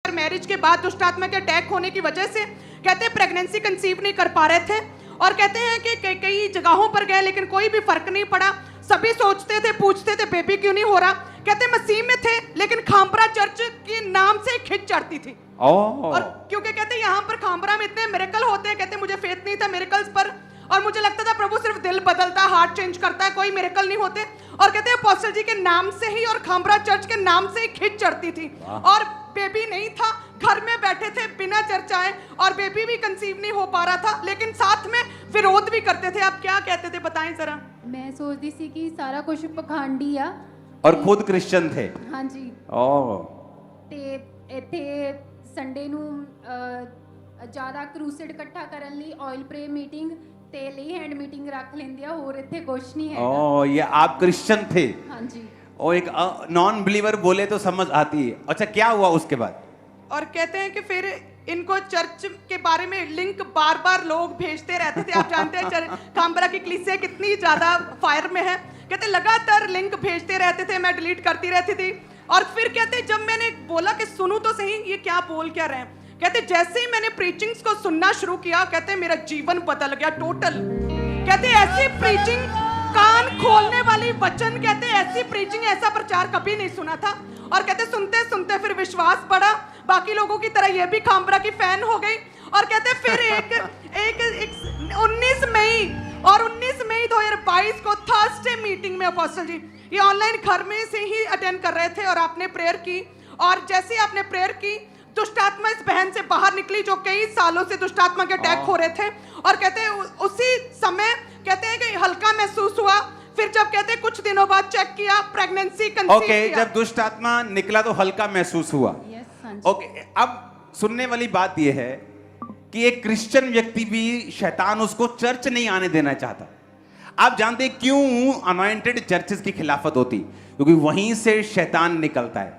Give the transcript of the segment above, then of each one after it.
Marriage के बाद दुष्ट आत्मा के अटैक होने की वजह से कहते हैं प्रेगनेंसी कंसीव नहीं कर पा रहे थे और कहते हैं कि कई जगहों पर गए लेकिन कोई भी फर्क नहीं पड़ा। सभी सोचते थे, पूछते थे बेबी क्यों नहीं हो रहा। कहते मसीह में थे लेकिन खामबरा चर्च के नाम से खिंच चढ़ती थी। और क्योंकि कहते यहाँ पर खामबरा में इतने मिरेकल होते हैं, कहते मुझे फेथ नहीं था मिरेकल्स पर और मुझे लगता था प्रभु सिर्फ दिल बदलता, हार्ट चेंज करता है, कोई मिरेकल नहीं होते। और कहते हैं अपोस्टल जी के नाम से ही और खामबरा चर्च के नाम से ही खिंच चढ़ती थी और बेबी नहीं था, घर में बैठे थे बिना चर्च आए और बेबी भी कंसीव नहीं हो पा रहा था, लेकिन साथ में विरोध भी करते थे। आप क्या कहते थे बताएं जरा। मैं सोचती सी कि सारा कुछ पखंडी आ और खुद क्रिश्चियन थे। हाँ जी। ਤੇ ਇੱਥੇ ਸੰਡੇ ਨੂੰ ਜ਼ਿਆਦਾ ਕਰੂਸਡ ਇਕੱਠਾ ਕਰਨ ਲਈ ਆਇਲ ਪ੍ਰੇ ਮੀਟਿੰਗ ਤੇ ਲਈ हैंड मीटिंग रख लेंगे और इतने कुछ नहीं है। ओ ये आप क्रिश्चियन थे। हाँ जी। और एक नॉन बिलीवर बोले तो समझ आती है। अच्छा क्या हुआ उसके बाद? और कहते हैं कि फिर इनको चर्च के बारे में लिंक बार बार लोग भेजते रहते थे। आप जानते हैं खामबरा की कलीसिया कितनी ज्यादा फायर में है। कहते लगातार लिंक भेजते रहते थे, मैं डिलीट करती रहती थी। और फिर कहते जब मैंने बोला कि सुनूं तो सही ये क्या बोल क्या रहे हैं, कहते जैसे ही मैंने प्रीचिंग्स को सुनना शुरू किया कहते मेरा जीवन बदल गया टोटल। कहते ऐसी प्रीचिंग, कान खोलने वाली वचन, कहते ऐसी प्रीचिंग, ऐसा प्रचार कभी नहीं सुना था। और कहते सुनते सुनते फिर विश्वास बढ़ा, बाकी लोगों की तरह ये भी खामबरा की फैन हो गई। और कहते फिर एक 19 मई और 19 मई 2022 को थर्सडे मीटिंग में अपोस्टल जी ये ऑनलाइन घर में से ही अटेंड कर रहे थे और आपने प्रेयर की। और जैसे ही आपने प्रेयर की दुष्ट आत्मा इस बहन से बाहर निकली जो कई सालों से दुष्ट आत्मा के अटैक हो रहे थे। और कहते हैं उसी समय कहते हैं कि हल्का महसूस हुआ। फिर जब कहते हैं कुछ दिनों बाद चेक किया प्रेगनेंसी कंसीव किया। जब दुष्ट आत्मा निकला तो हल्का महसूस हुआ। ओके, अब सुनने वाली बात यह है कि एक क्रिश्चियन व्यक्ति भी शैतान उसको चर्च नहीं आने देना चाहता। आप जानते क्यों अनॉइंटेड चर्चेस की खिलाफत होती? क्योंकि वहीं से शैतान निकलता है,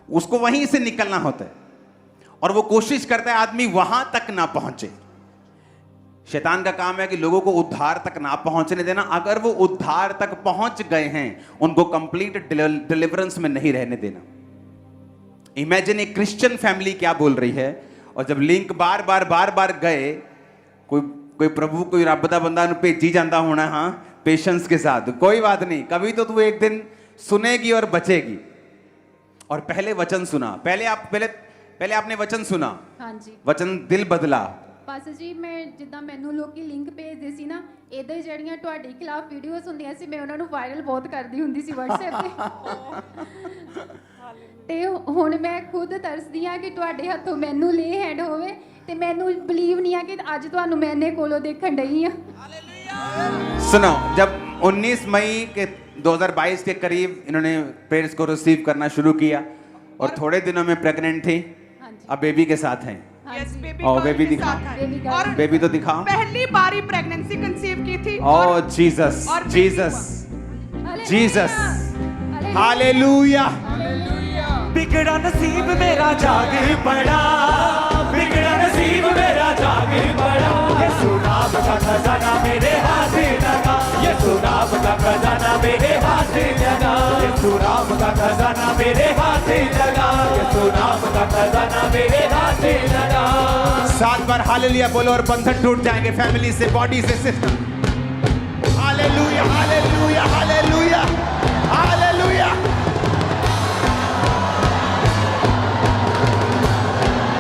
उसको वहीं से निकलना होता है और वो कोशिश करता है आदमी वहां तक ना पहुंचे। शैतान का काम है कि लोगों को उद्धार तक ना पहुंचने देना। अगर वो उद्धार तक पहुंच गए हैं उनको कंप्लीट डिलीवरेंस में नहीं रहने देना। इमेजिन एक क्रिश्चियन फैमिली क्या बोल रही है और जब लिंक बार बार गए, कोई प्रभु कोई रब दा बंदा भेजी जाता होना, हाँ पेशेंस के साथ, कोई बात नहीं, कभी तो तू एक दिन सुनेगी और बचेगी। और पहले वचन सुना, पहले आपने वचन सुना। हाँ जी। वचन दिल बदला। पास्टर जी मैं जिद्दां मैनू लोकी लिंक भेजदे सी ना, इदां ही ਜਿਹੜੀਆਂ ਤੁਹਾਡੇ ਖਿਲਾਫ ਵੀਡੀਓਜ਼ ਹੁੰਦੀਆਂ ਸੀ ਮੈਂ ਉਹਨਾਂ ਨੂੰ ਵਾਇਰਲ ਬਹੁਤ ਕਰਦੀ ਹੁੰਦੀ ਸੀ WhatsApp ਤੇ। ਤੇ ਹੁਣ ਮੈਂ ਖੁਦ ਤਰਸਦੀ ਆ ਕਿ ਤੁਹਾਡੇ ਹੱਥੋਂ ਮੈਨੂੰ ਲੇ ਹੈਂਡ ਹੋਵੇ ਤੇ ਮੈਨੂੰ ਬਿਲੀਵ ਨਹੀਂ ਆ ਕਿ ਅੱਜ ਤੁਹਾਨੂੰ ਮੈਂ ਇਹਨੇ ਕੋਲੋਂ ਦੇਖਣ ਡਈ ਆ। सुनो, जब 19 मई के 2022 के करीब इन्होंने प्रेयर्स को रिसीव करना शुरू किया और थोड़े दिनों में प्रेग्नेंट थी। अब बेबी के साथ हैं। और बेबी दिखा, और बेबी तो दिखाओ। पहली बार ही प्रेगनेंसी कंसीव की थी। ओह जीसस, जीसस, जीसस, हालेलुया। बिगड़ा नसीब मेरा जाग पड़ा, बिगड़ा नसीब मेरा जाग पड़ा। ये सुनाब का खजाना मेरे हाथ लगा, ये सुनाब का खजाना मेरे हाथ लगा, ये सुनाब का खजाना मेरे हाथ लगा, ये सुनाब का खजाना मेरे हाथ लगा। 7 बार हालेलुया बोलो और बंधन टूट जाएंगे फैमिली से, बॉडी से, सिस्टम। Hallelujah, hallelujah, hallelujah.